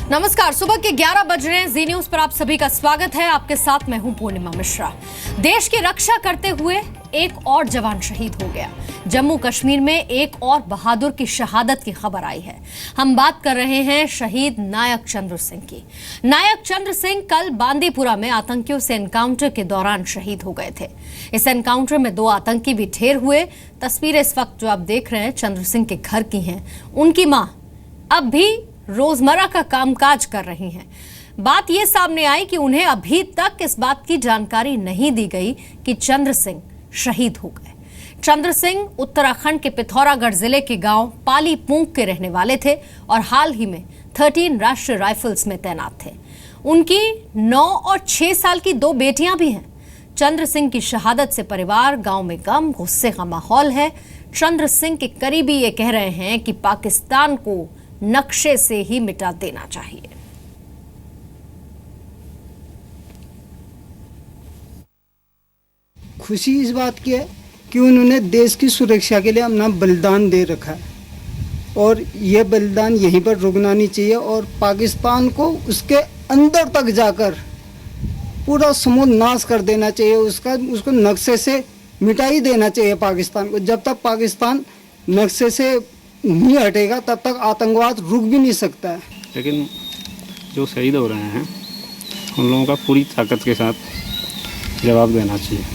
नमस्कार, सुबह के 11 बज रहे हैं। जी न्यूज पर आप सभी का स्वागत है। आपके साथ मैं हूं पूर्णिमा मिश्रा। देश की रक्षा करते हुए एक और जवान शहीद हो गया। जम्मू कश्मीर में एक और बहादुर की शहादत की खबर आई है। हम बात कर रहे हैं शहीद नायक चंद्र सिंह की। नायक चंद्र सिंह कल बांदीपुरा में आतंकियों से एनकाउंटर के दौरान शहीद हो गए थे। इस एनकाउंटर में 2 आतंकी भी ढेर हुए। तस्वीरें इस वक्त जो आप देख रहे हैं चंद्र सिंह के घर की हैं। उनकी मां अब भी रोजमर्रा का कामकाज कर रही हैं। बात यह सामने आई कि उन्हें अभी तक इस बात की जानकारी नहीं दी गई कि चंद्र सिंह शहीद हो गए। चंद्र सिंह उत्तराखंड के पिथौरागढ़ जिले के गांव पाली पूंक के रहने वाले थे और हाल ही में 13 राष्ट्रीय राइफल्स में तैनात थे। उनकी 9 और 6 साल की 2 बेटियां भी हैं। चंद्र सिंह की शहादत से परिवार गांव में गम, गुस्से का माहौल है। चंद्र सिंह के करीबी ये कह रहे हैं कि पाकिस्तान को नक्शे से ही मिटा देना चाहिए। खुशी इस बात की है कि उन्होंने देश की सुरक्षा के लिए अपना बलिदान दे रखा है और यह बलिदान यहीं पर रुकना नहीं चाहिए और पाकिस्तान को उसके अंदर तक जाकर पूरा समूल नाश कर देना चाहिए। उसको नक्शे से मिटा ही देना चाहिए पाकिस्तान को। जब तक पाकिस्तान नक्शे से नहीं हटेगा तब तक आतंकवाद रुक भी नहीं सकता है। लेकिन जो शहीद हो रहे हैं उन लोगों का पूरी ताकत के साथ जवाब देना चाहिए।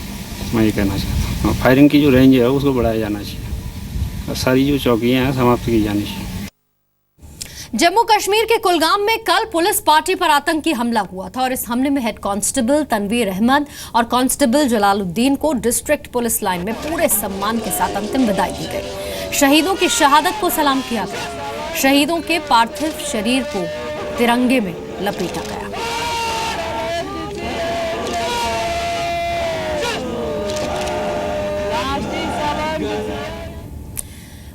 मैं ये कहना चाहता हूँ फायरिंग की जो रेंज है उसको बढ़ाया जाना चाहिए और सारी जो चौकियाँ हैं समाप्त की जानी चाहिए। जम्मू कश्मीर के कुलगाम में कल पुलिस पार्टी पर आतंकी हमला हुआ था और इस हमले में हेड कांस्टेबल तनवीर अहमद और कांस्टेबल जलालुद्दीन को डिस्ट्रिक्ट पुलिस लाइन में पूरे सम्मान के साथ अंतिम विदाई दी गई। शहीदों की शहादत को सलाम किया गया। शहीदों के पार्थिव शरीर को तिरंगे में लपेटा गया।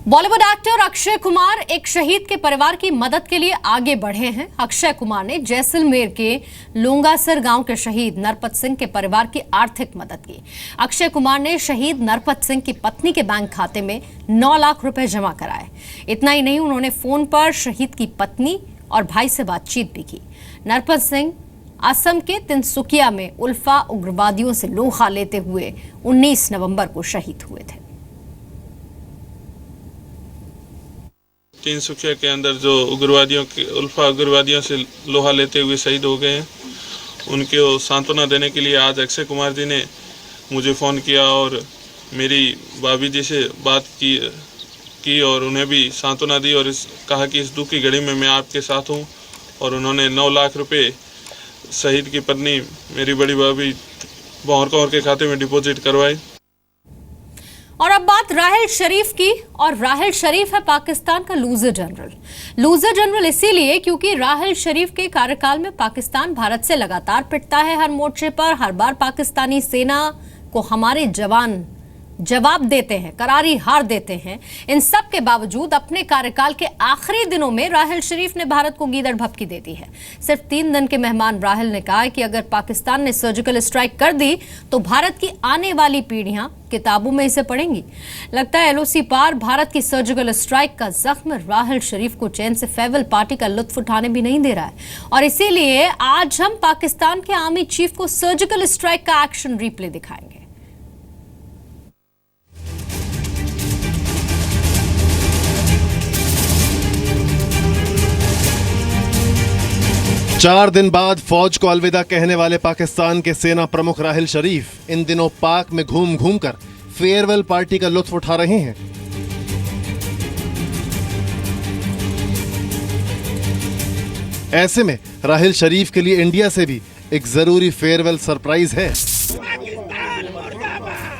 बॉलीवुड एक्टर अक्षय कुमार एक शहीद के परिवार की मदद के लिए आगे बढ़े हैं। अक्षय कुमार ने जैसलमेर के लोंगासर गांव के शहीद नरपत सिंह के परिवार की आर्थिक मदद की। अक्षय कुमार ने शहीद नरपत सिंह की पत्नी के बैंक खाते में 9 लाख रुपए जमा कराए। इतना ही नहीं, उन्होंने फोन पर शहीद की पत्नी और भाई से बातचीत भी की। नरपत सिंह असम के तिनसुकिया में उल्फा उग्रवादियों से लोहा लेते हुए 19 नवंबर को शहीद हुए थे। तिनसुकिया के अंदर जो उल्फा उग्रवादियों से लोहा लेते हुए शहीद हो गए हैं, उनको सांत्वना देने के लिए आज अक्षय कुमार जी ने मुझे फ़ोन किया और मेरी भाभी जी से बात की और उन्हें भी सांत्वना दी और कहा कि इस दुख की घड़ी में मैं आपके साथ हूं। और उन्होंने 9 लाख रुपए शहीद की पत्नी मेरी बड़ी भाभी भौर कौर के खाते में डिपॉजिट करवाए। और अब बात राहिल शरीफ की, और राहिल शरीफ है पाकिस्तान का लूजर जनरल। लूजर जनरल इसीलिए क्योंकि राहिल शरीफ के कार्यकाल में पाकिस्तान भारत से लगातार पिटता है हर मोर्चे पर। हर बार पाकिस्तानी सेना को हमारे जवान जवाब देते हैं, करारी हार देते हैं। इन सब के बावजूद अपने कार्यकाल के आखिरी दिनों में राहिल शरीफ ने भारत को गीदड़ भभकी दे दी है। सिर्फ 3 दिन के मेहमान राहिल ने कहा कि अगर पाकिस्तान ने सर्जिकल स्ट्राइक कर दी तो भारत की आने वाली पीढ़ियां किताबों में इसे पढ़ेंगी। लगता है एलओसी पार भारत की सर्जिकल स्ट्राइक का जख्म राहिल शरीफ को चैन से फेवल पार्टी का लुत्फ उठाने भी नहीं दे रहा है और इसीलिए आज हम पाकिस्तान के आर्मी चीफ को सर्जिकल स्ट्राइक का एक्शन रिप्ले दिखाएंगे। 4 दिन बाद फौज को अलविदा कहने वाले पाकिस्तान के सेना प्रमुख राहिल शरीफ इन दिनों पाक में घूम घूम कर फेयरवेल पार्टी का लुत्फ उठा रहे हैं। ऐसे में राहिल शरीफ के लिए इंडिया से भी एक जरूरी फेयरवेल सरप्राइज है।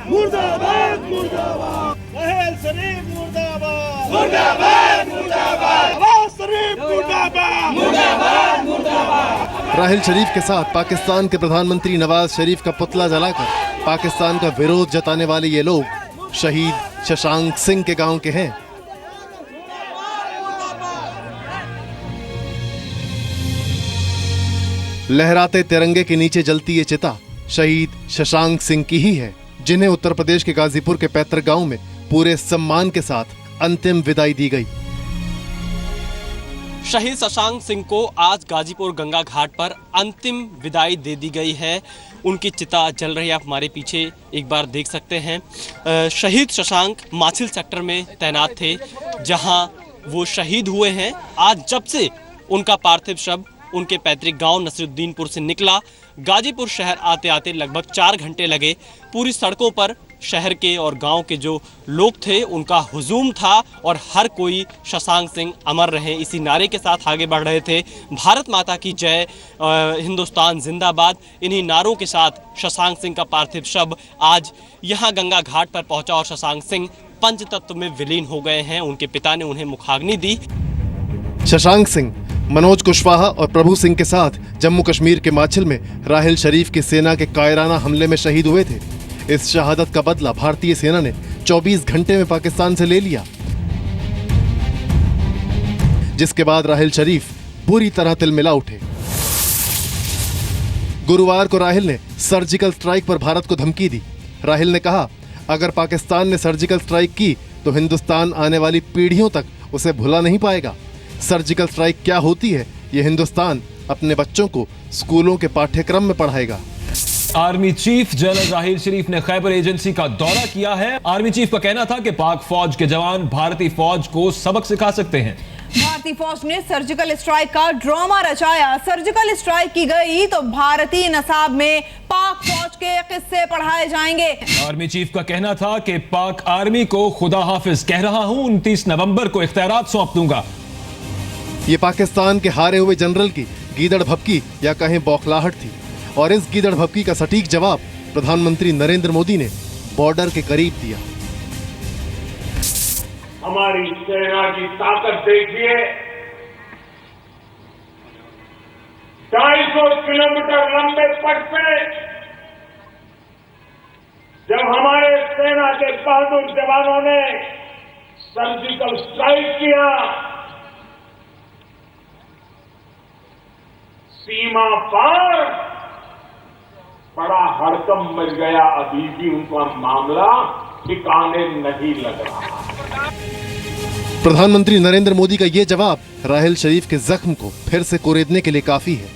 मुर्दाबाद मुर्दाबाद, राहिल शरीफ मुर्दाबाद, मुर्दाबाद मुर्दाबाद, नवाज शरीफ मुर्दाबाद, मुर्दाबाद मुर्दाबाद। राहिल शरीफ के साथ पाकिस्तान के प्रधानमंत्री नवाज शरीफ का पुतला जलाकर पाकिस्तान का विरोध जताने वाले ये लोग शहीद शशांक सिंह के गांव के हैं। लहराते तिरंगे के नीचे जलती ये चिता शहीद शशांक सिंह की ही है, जिन्हें उत्तर प्रदेश के गाजीपुर के पैतृक गांव में पूरे सम्मान के साथ अंतिम विदाई दी गई। शहीद शशांक सिंह को आज गाजीपुर गंगा घाट पर अंतिम विदाई दे दी गई है। उनकी चिता जल रही है, आप हमारे पीछे एक बार देख सकते हैं। शहीद शशांक माछिल सेक्टर में तैनात थे, जहां वो शहीद हुए हैं। आज जब से उनका पार्थिव शव उनके पैतृक गांव नसीरुद्दीनपुर से निकला, गाजीपुर शहर आते आते लगभग 4 घंटे लगे। पूरी सड़कों पर शहर के और गांव के जो लोग थे उनका हुजूम था और हर कोई शशांक सिंह अमर रहे इसी नारे के साथ आगे बढ़ रहे थे। भारत माता की जय, हिंदुस्तान जिंदाबाद, इन्हीं नारों के साथ शशांक सिंह का पार्थिव शव आज यहां गंगा घाट पर पहुंचा और शशांक सिंह पंचतत्व में विलीन हो गए हैं। उनके पिता ने उन्हें मुखाग्नि दी। शशांक सिंह मनोज कुशवाहा और प्रभु सिंह के साथ जम्मू कश्मीर के माछिल में राहिल शरीफ की सेना के कायराना हमले में शहीद हुए थे। इस शहादत का बदला भारतीय सेना ने 24 घंटे में पाकिस्तान से ले लिया, जिसके बाद राहिल शरीफ पूरी तरह तिलमिला उठे। गुरुवार को राहिल ने सर्जिकल स्ट्राइक पर भारत को धमकी दी। राहिल ने कहा, अगर पाकिस्तान ने सर्जिकल स्ट्राइक की तो हिंदुस्तान आने वाली पीढ़ियों तक उसे भुला नहीं पाएगा। सर्जिकल स्ट्राइक क्या होती है, ये हिंदुस्तान अपने बच्चों को स्कूलों के पाठ्यक्रम में पढ़ाएगा। आर्मी चीफ जनरल राहिल शरीफ ने खैबर एजेंसी का दौरा किया है। आर्मी चीफ का कहना था कि पाक फौज के जवान भारतीय फौज को सबक सिखा सकते हैं। भारतीय फौज ने सर्जिकल स्ट्राइक का ड्रामा रचाया। सर्जिकल स्ट्राइक की गई तो भारतीय नसाब में पाक फौज के किस्से पढ़ाए जाएंगे। आर्मी चीफ का कहना था कि पाक आर्मी को खुदा हाफिज कह रहा हूं, 29 नवंबर को इख्तियारात सौंप दूंगा। ये पाकिस्तान के हारे हुए जनरल की गीदड़ भपकी या कहें बौखलाहट थी, और इस गीदड़ भपकी का सटीक जवाब प्रधानमंत्री नरेंद्र मोदी ने बॉर्डर के करीब दिया। हमारी सेना की ताकत देखिए, 250 किलोमीटर लंबे पथ पे जब हमारे सेना के बहादुर जवानों ने सर्जिकल स्ट्राइक किया, सीमा पार बड़ा हड़कंप मच गया। अभी भी उनका मामला ठिकाने नहीं लग रहा। प्रधानमंत्री नरेंद्र मोदी का ये जवाब राहिल शरीफ के जख्म को फिर से कुरेदने के लिए काफी है।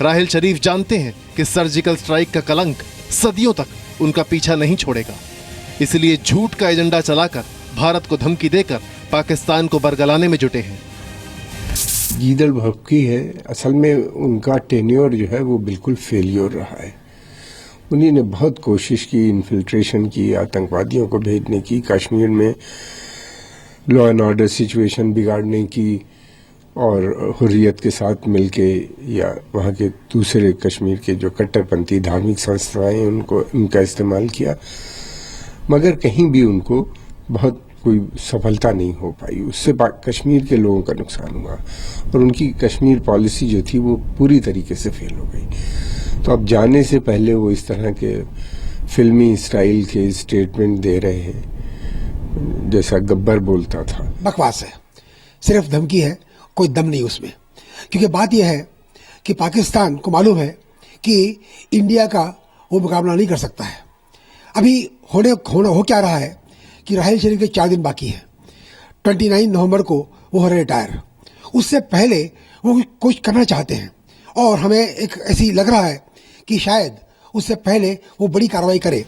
राहिल शरीफ जानते हैं कि सर्जिकल स्ट्राइक का कलंक सदियों तक उनका पीछा नहीं छोड़ेगा, इसलिए झूठ का एजेंडा चलाकर भारत को धमकी देकर पाकिस्तान को बरगलाने में जुटे हैं। गीदड़ भपकी है, असल में उनका टेन्योर जो है वो बिल्कुल फेलियर रहा है। उन्हीं ने बहुत कोशिश की, इन्फिल्ट्रेशन की, आतंकवादियों को भेजने की, कश्मीर में लॉ एंड ऑर्डर सिचुएशन बिगाड़ने की, और हुर्रियत के साथ मिलके या वहाँ के दूसरे कश्मीर के जो कट्टरपंथी धार्मिक संस्थाएं उनका इस्तेमाल किया, मगर कहीं भी उनको बहुत कोई सफलता नहीं हो पाई। उससे कश्मीर के लोगों का नुकसान हुआ और उनकी कश्मीर पॉलिसी जो थी वो पूरी तरीके से फेल हो गई। तो अब जाने से पहले वो इस तरह के फिल्मी स्टाइल के स्टेटमेंट दे रहे हैं जैसा गब्बर बोलता था। बकवास है, सिर्फ धमकी है, कोई दम नहीं उसमें। क्योंकि बात यह है कि पाकिस्तान को मालूम है कि इंडिया का वो मुकाबला नहीं कर सकता है। अभी हो क्या रहा है कि राहिल शरीफ के 4 दिन बाकी है। 29 नवंबर को वो हो रहे रिटायर। उससे पहले वो कुछ करना चाहते हैं और हमें एक ऐसी लग रहा है कि शायद उससे पहले वो बड़ी कार्रवाई करे।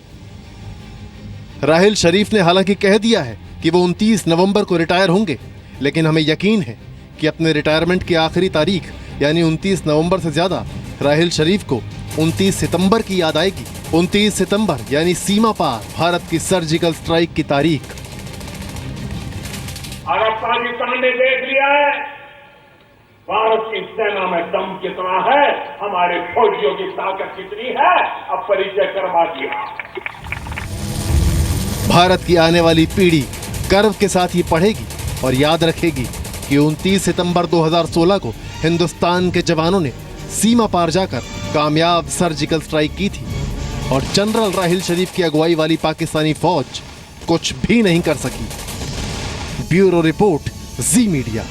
राहिल शरीफ ने हालांकि कह दिया है कि वो 29 नवंबर को रिटायर होंगे, लेकिन हमें यकीन है कि अपने रिटायरमेंट की आखिरी तारीख यानी 29 नवंबर से ज्यादा राहिल शरीफ को 29 सितंबर की याद आएगी। 29 सितंबर यानी सीमा पार भारत की सर्जिकल स्ट्राइक की तारीख। अरब पाकिस्तान ने देख लिया है भारत की सेना में दम कितना है, हमारे फौजियों की ताकत कितनी है, अब परिचय करवा दिया। भारत की आने वाली पीढ़ी गर्व के साथ ये पढ़ेगी और याद रखेगी कि 29 सितंबर 2016 को हिंदुस्तान के जवानों ने सीमा पार जाकर कामयाब सर्जिकल स्ट्राइक की थी और जनरल राहिल शरीफ की अगुवाई वाली पाकिस्तानी फौज कुछ भी नहीं कर सकी। ब्यूरो रिपोर्ट, जी मीडिया।